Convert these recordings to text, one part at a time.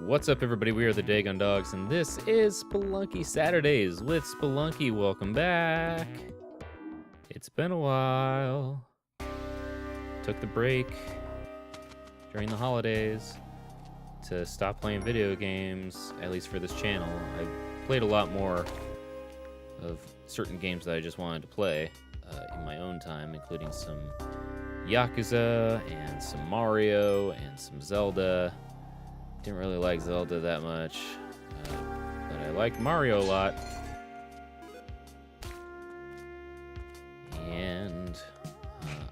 What's up, everybody? We are the Dagon Dogs, and this is Spelunky Saturdays with Spelunky. Welcome back. It's been a while. Took the break during the holidays to stop playing video games, at least for this channel. I've played a lot more of certain games that I just wanted to play in my own time, including some Yakuza and some Mario and some Zelda. Didn't really like Zelda that much, but I liked Mario a lot. And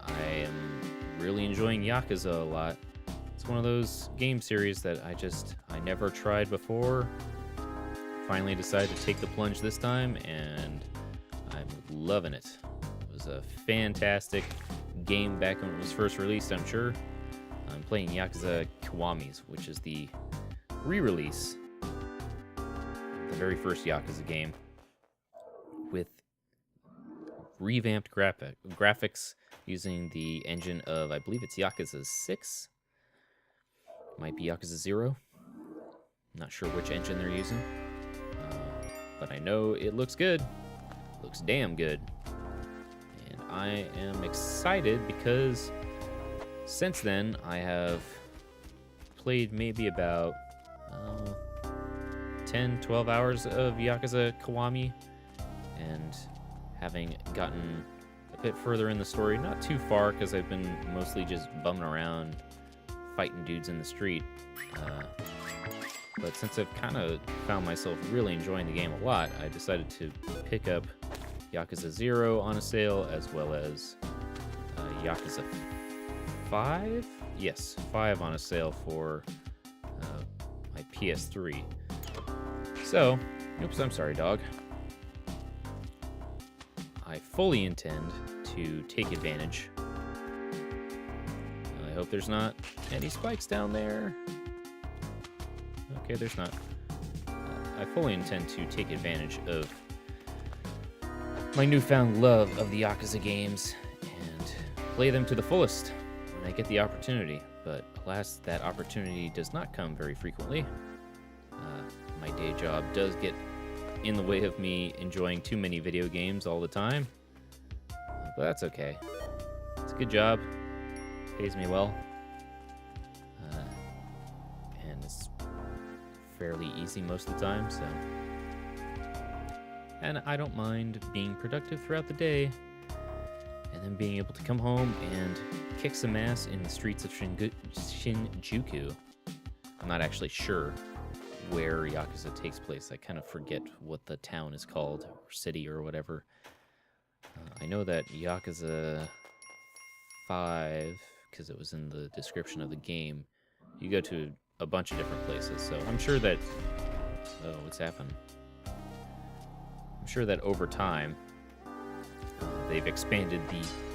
I am really enjoying Yakuza a lot. It's one of those game series that I never tried before. Finally decided to take the plunge this time, and I'm loving it. It was a fantastic game back when it was first released, I'm sure. I'm playing Yakuza Kiwami's, which is the re-release, the very first Yakuza game, with revamped graphics using the engine of, I believe it's Yakuza 6, might be Yakuza 0, not sure which engine they're using, but I know it looks good, looks damn good, and I am excited because since then I have played maybe about 10-12 hours of Yakuza Kiwami, and having gotten a bit further in the story, not too far because I've been mostly just bumming around fighting dudes in the street, but since I've kind of found myself really enjoying the game a lot, I decided to pick up Yakuza 0 on a sale, as well as Yakuza 5? Yes, 5 on a sale for my PS3. So, oops, I'm sorry, dog. I fully intend to take advantage. I hope there's not any spikes down there. Okay, there's not. I fully intend to take advantage of my newfound love of the Yakuza games and play them to the fullest when I get the opportunity. But alas, that opportunity does not come very frequently. My day job does get in the way of me enjoying too many video games all the time, but that's okay. It's a good job, pays me well, and it's fairly easy most of the time, so. And I don't mind being productive throughout the day, and then being able to come home and kick some ass in the streets of Shinjuku. I'm not actually sure where Yakuza takes place. I kind of forget what the town is called, or city, or whatever. I know that Yakuza 5, because it was in the description of the game, you go to a bunch of different places, so I'm sure that... Oh, what's happened? I'm sure that over time, they've expanded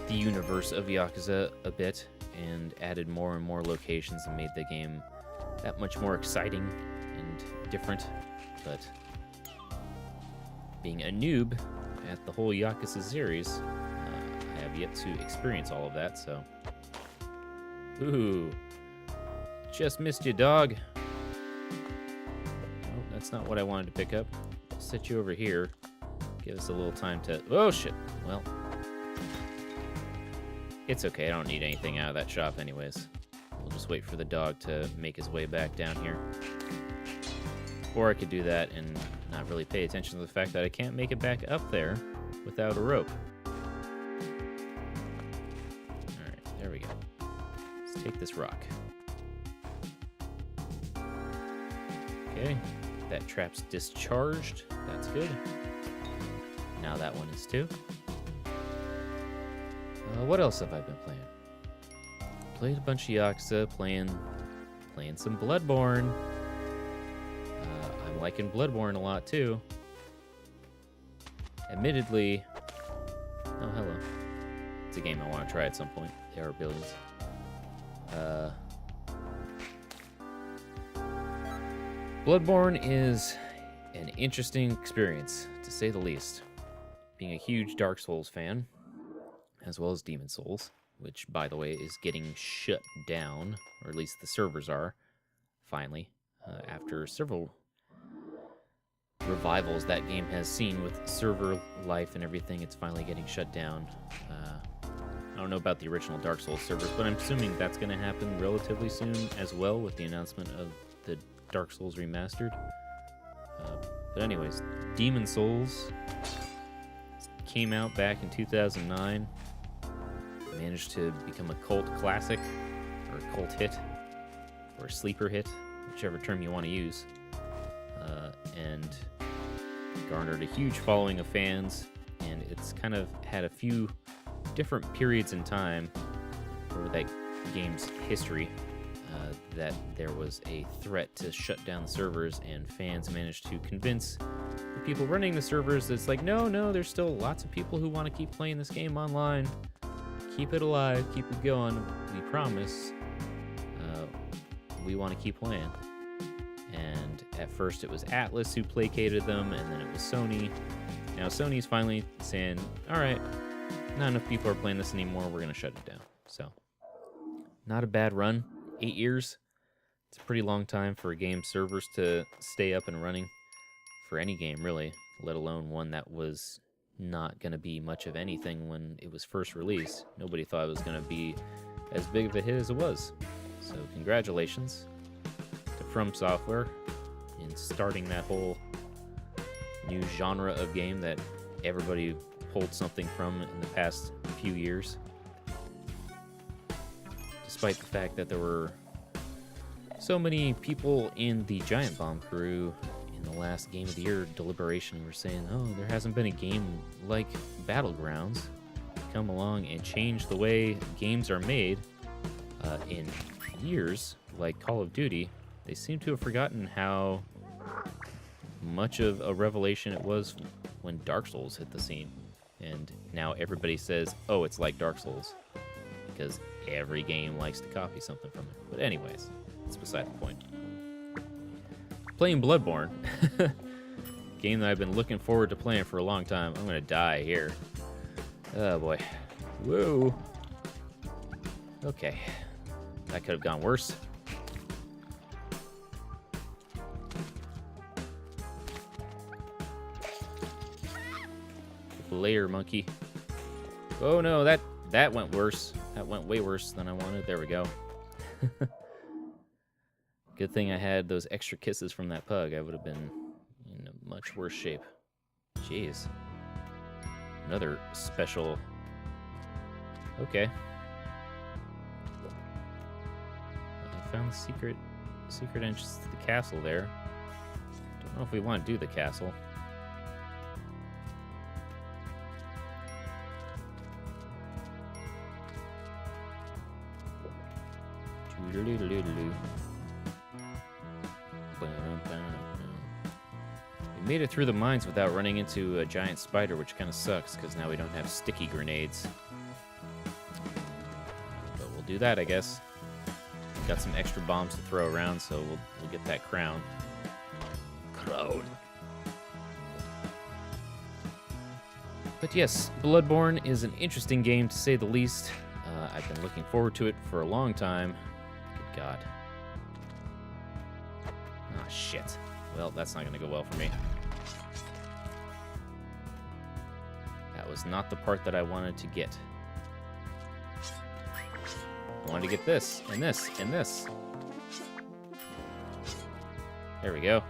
the universe of Yakuza a bit, and added more and more locations, and made the game that much more exciting and different. But being a noob at the whole Yakuza series, I have yet to experience all of that, so... Ooh, just missed you, dog. Oh, that's not what I wanted to pick up. I'll set you over here. Give us a little time to... Oh, shit. Well, it's okay. I don't need anything out of that shop anyways. We'll just wait for the dog to make his way back down here. Or I could do that and not really pay attention to the fact that I can't make it back up there without a rope. Alright, there we go. Let's take this rock. Okay, that trap's discharged. That's good. Now that one is too. What else have I been playing? Played a bunch of Yakuza, playing some Bloodborne. I'm liking Bloodborne a lot too. Admittedly, oh hello. It's a game I want to try at some point. There are billions. Bloodborne is an interesting experience, to say the least. Being a huge Dark Souls fan, as well as Demon Souls, which, by the way, is getting shut down, or at least the servers are, finally. after several revivals that game has seen with server life and everything. It's finally getting shut down. I don't know about the original Dark Souls servers, but I'm assuming that's going to happen relatively soon as well with the announcement of the Dark Souls Remastered. But anyways, Demon Souls came out back in 2009. Managed to become a cult classic, or a cult hit, or a sleeper hit, whichever term you want to use. And garnered a huge following of fans, and it's kind of had a few different periods in time over that game's history that there was a threat to shut down the servers, and fans managed to convince the people running the servers that it's like, no, there's still lots of people who want to keep playing this game online. Keep it alive, keep it going. We promise. We want to keep playing. And at first it was Atlas who placated them, and then it was Sony. Now Sony's finally saying, all right, not enough people are playing this anymore, we're going to shut it down. So, not a bad run. 8 years. It's a pretty long time for a game servers to stay up and running for any game, really, let alone one that was not going to be much of anything when it was first released. Nobody thought it was going to be as big of a hit as it was. So congratulations to From Software in starting that whole new genre of game that everybody pulled something from in the past few years. Despite the fact that there were so many people in the Giant Bomb crew in the last Game of the Year deliberation were saying, oh, there hasn't been a game like Battlegrounds come along and change the way games are made in years, like Call of Duty. They seem to have forgotten how much of a revelation it was when Dark Souls hit the scene. And now everybody says, oh, it's like Dark Souls, because every game likes to copy something from it. But anyways, that's beside the point. Playing Bloodborne, game that I've been looking forward to playing for a long time. I'm gonna die here. Oh boy. Whoa. Okay. That could have gone worse. Layer monkey. Oh no, that went worse. That went way worse than I wanted. There we go. Good thing I had those extra kisses from that pug. I would have been in a much worse shape. Jeez. Another special. Okay. I found the secret entrance to the castle there. Don't know if we want to do the castle. We made it through the mines without running into a giant spider, which kind of sucks, because now we don't have sticky grenades. But we'll do that, I guess. Got some extra bombs to throw around, so we'll get that crown. Crown. But yes, Bloodborne is an interesting game, to say the least. I've been looking forward to it for a long time. Good God. Ah, shit. Well, that's not going to go well for me. That was not the part that I wanted to get. I wanted to get this, and this, and this. There we go.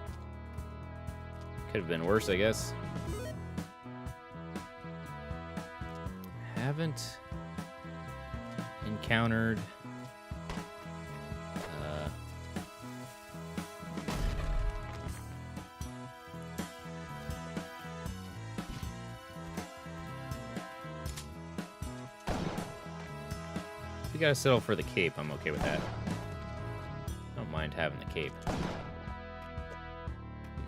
Could have been worse, I guess. Haven't encountered we gotta settle for the cape. I'm okay with that. Don't mind having the cape. We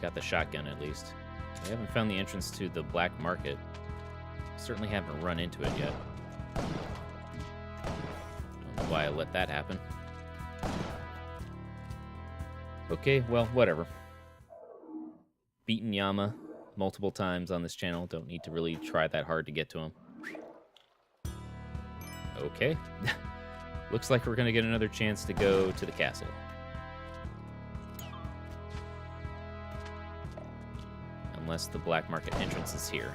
got the shotgun at least. I haven't found the entrance to the black market. Certainly haven't run into it yet. Don't know why I let that happen. Okay, well, whatever. Beaten Yama multiple times on this channel. Don't need to really try that hard to get to him. Okay. Looks like we're going to get another chance to go to the castle. unless the black market entrance is here.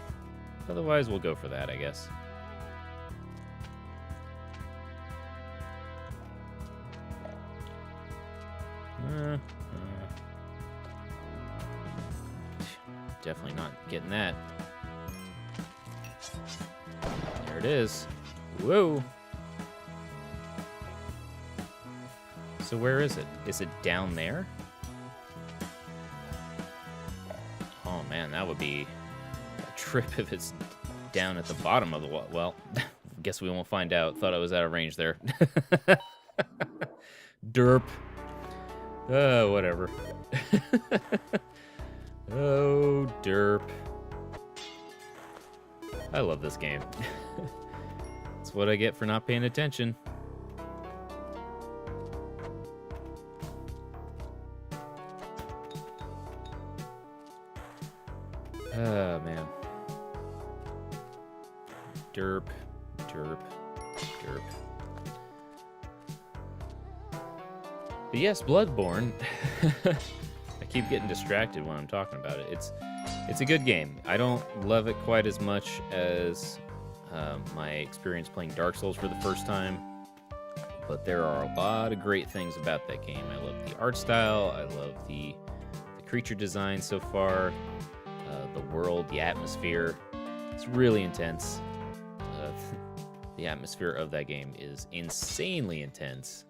Otherwise, we'll go for that, I guess. Definitely not getting that. There it is. Whoa. So where is it? Is it down there? Oh man, that would be a trip if it's down at the bottom of the wall. Well, guess we won't find out. Thought I was out of range there. Derp. Oh, whatever. Oh, derp. I love this game. That's what I get for not paying attention. Oh, man. Derp, derp, derp. But yes, Bloodborne. I keep getting distracted when I'm talking about it. It's a good game. I don't love it quite as much as my experience playing Dark Souls for the first time, but there are a lot of great things about that game. I love the art style. I love the creature design so far, the world, the atmosphere. It's really intense. The atmosphere of that game is insanely intense.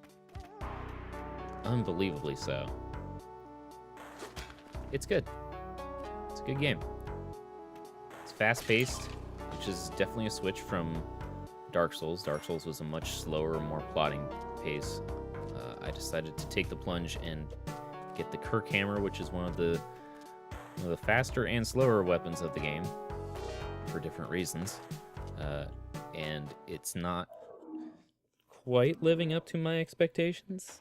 Unbelievably so. It's good. It's a good game. It's fast-paced, which is definitely a switch from Dark Souls. Dark Souls was a much slower, more plotting pace. I decided to take the plunge and get the Kirk Hammer, which is one of the faster and slower weapons of the game, for different reasons. And it's not quite living up to my expectations.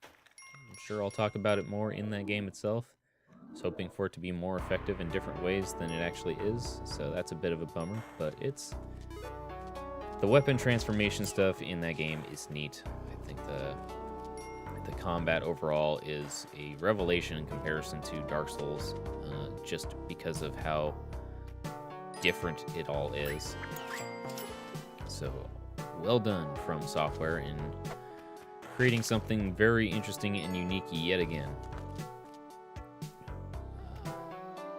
I'm sure I'll talk about it more in that game itself. I was hoping for it to be more effective in different ways than it actually is, so that's a bit of a bummer, but the weapon transformation stuff in that game is neat. I think the combat overall is a revelation in comparison to Dark Souls, just because of how different it all is. So, well done From Software in creating something very interesting and unique yet again.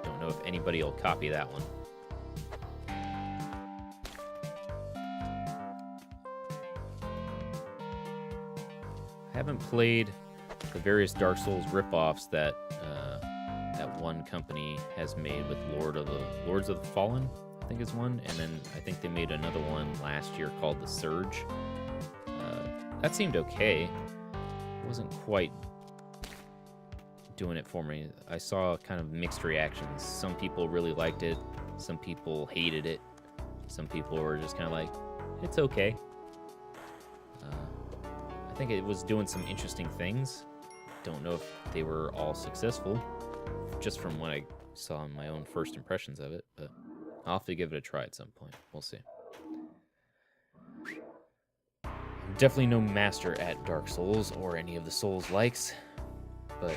Don't know if anybody will copy that one. I haven't played the various Dark Souls ripoffs that that one company has made with Lords of the Fallen, I think is one, and then I think they made another one last year called The Surge. That seemed okay. It wasn't quite doing it for me. I saw kind of mixed reactions. Some people really liked it. Some people hated it. Some people were just kind of like, it's okay. I think it was doing some interesting things. Don't know if they were all successful, just from what I saw in my own first impressions of it, but I'll have to give it a try at some point. We'll see. I'm definitely no master at Dark Souls or any of the Souls-likes, but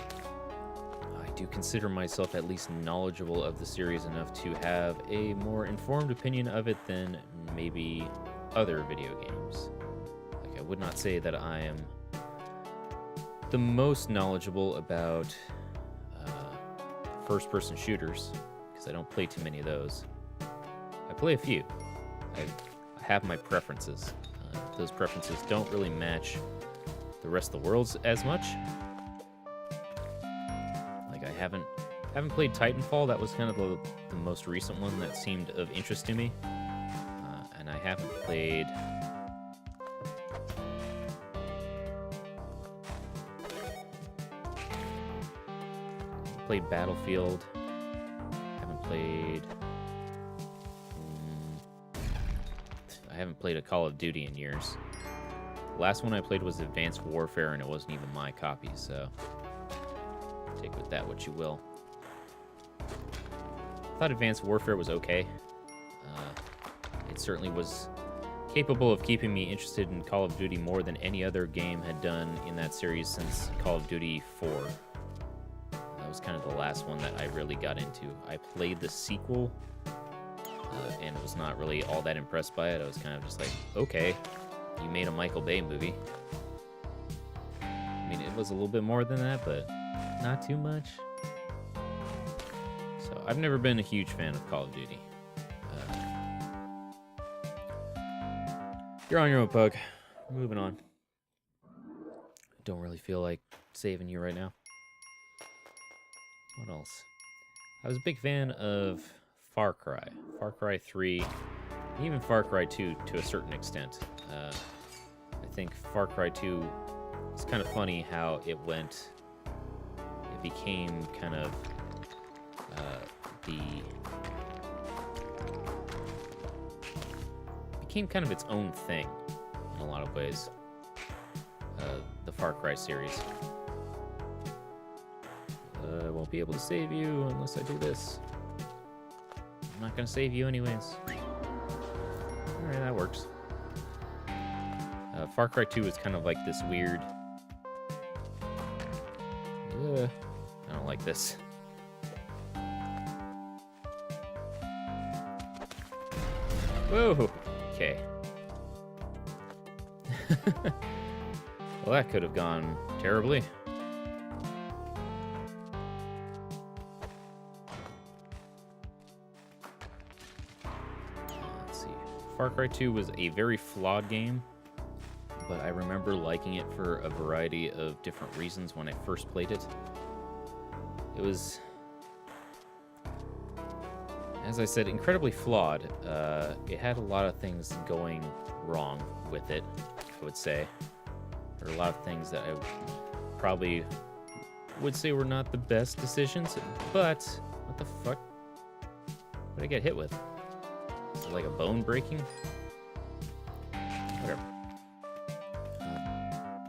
I do consider myself at least knowledgeable of the series enough to have a more informed opinion of it than maybe other video games. I would not say that I am the most knowledgeable about first-person shooters, because I don't play too many of those. I play a few. I have my preferences. Those preferences don't really match the rest of the world's as much. Like, I haven't played Titanfall. That was kind of the most recent one that seemed of interest to me. And I haven't played Battlefield. I haven't played a Call of Duty in years. The last one I played was Advanced Warfare, and it wasn't even my copy, so take with that what you will. I thought Advanced Warfare was okay. It certainly was capable of keeping me interested in Call of Duty more than any other game had done in that series since Call of Duty 4. That was kind of the last one that I really got into. I played the sequel, and was not really all that impressed by it. I was kind of just like, okay, you made a Michael Bay movie. I mean, it was a little bit more than that, but not too much. So I've never been a huge fan of Call of Duty. You're on your own, Pug. Moving on. Don't really feel like saving you right now. What else? I was a big fan of Far Cry. Far Cry 3, even Far Cry 2 to a certain extent. I think Far Cry 2, it's kind of funny how it became kind of its own thing in a lot of ways. The Far Cry series. I won't be able to save you unless I do this. I'm not gonna save you anyways. Alright, that works. Far Cry 2 is kind of like this weird... I don't like this. Whoa! Okay. Well, that could have gone terribly. Let's see. Far Cry 2 was a very flawed game, but I remember liking it for a variety of different reasons when I first played it. It was, as I said, incredibly flawed. It had a lot of things going wrong with it, I would say. There are a lot of things that I probably would say were not the best decisions, but what the fuck? What did I get hit with? Is it like a bone breaking? Whatever.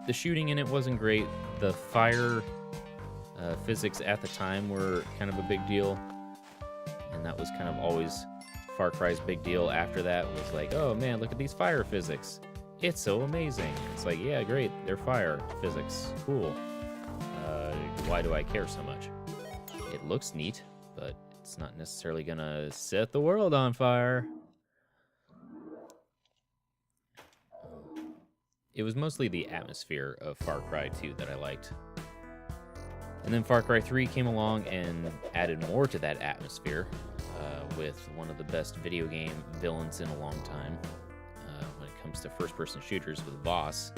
The shooting in it wasn't great. The fire physics at the time were kind of a big deal, and that was kind of always Far Cry's big deal after that, was like, oh man, look at these fire physics. It's so amazing. It's like, yeah, great, they're fire physics. Cool. Why do I care so much? It looks neat, but it's not necessarily gonna set the world on fire. It was mostly the atmosphere of Far Cry 2 that I liked. And then Far Cry 3 came along and added more to that atmosphere with one of the best video game villains in a long time. When it comes to first-person shooters with Boss,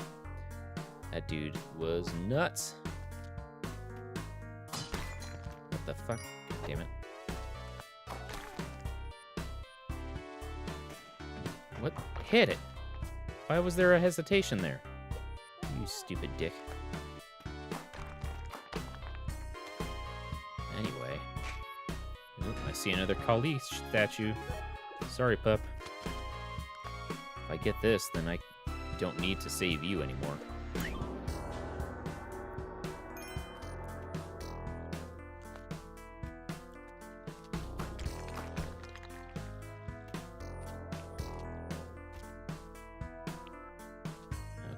that dude was nuts. What the fuck? Damn it. What? Hit it! Why was there a hesitation there? You stupid dick. Anyway. Oop, I see another Kali statue. Sorry, pup. If I get this, then I don't need to save you anymore.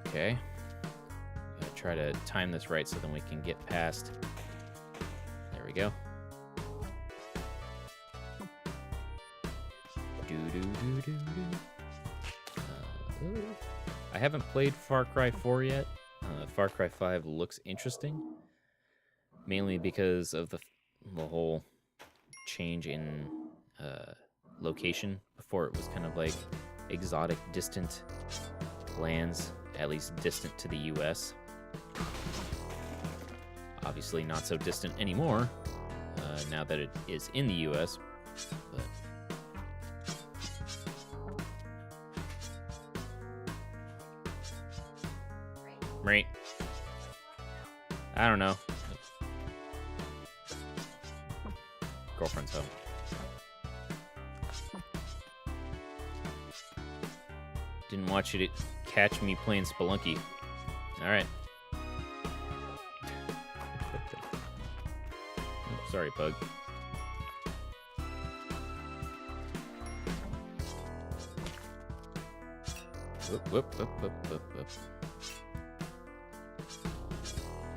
Okay. Gotta try to time this right so then we can get past. There we go. I haven't played Far Cry 4 yet. Far Cry 5 looks interesting, mainly because of the whole change in location. Before it was kind of like exotic, distant lands, at least distant to the US. Obviously not so distant anymore, now that it is in the US, but... Right. I don't know. Girlfriend's home. Didn't want you to catch me playing Spelunky. Alright. Sorry, Pug. Whoop, whoop, whoop, whoop, whoop, whoop.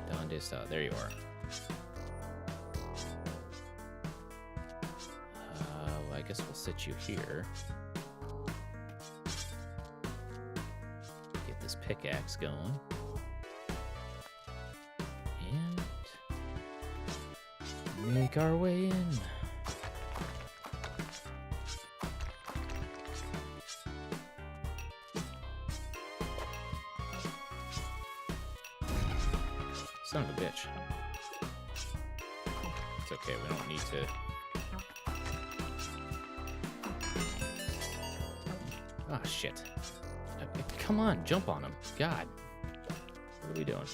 Donde está? There you are. guess we'll sit you here. Get this pickaxe going. And make our way in. Son of a bitch. It's okay, we don't need to... Ah, shit. Come on, jump on him. God. What are we doing?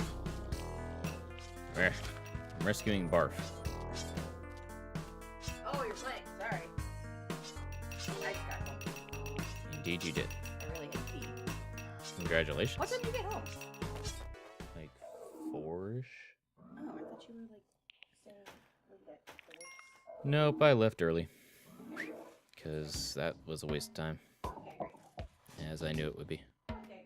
I'm rescuing Barf. Oh, you're playing. Sorry. I just got home. Indeed you did. I really hate pee. Congratulations. What time did you get home? Like 4-ish? Oh, I thought you were like staying late at the work. Nope, I left early. Because that was a waste of time. Okay, great. As I knew it would be. Okay,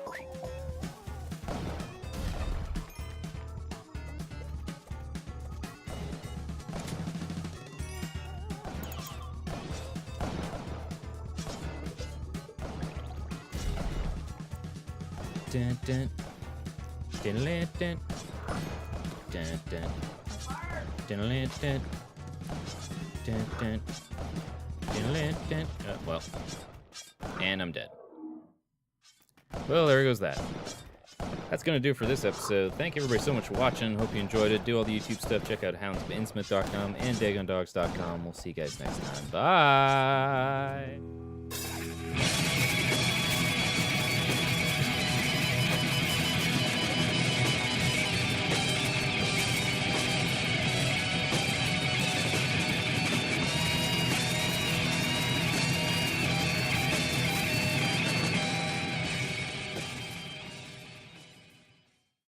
great. Dun, dun. Dun, dun, dun. Dun, dun. Dun, dun, dun. Dun, dun. Dun, dun. Well, and I'm dead. Well, there goes that. That's going to do it for this episode. Thank you everybody so much for watching. Hope you enjoyed it. Do all the YouTube stuff. Check out houndsmith.com and dagondogs.com. We'll see you guys next time. Bye.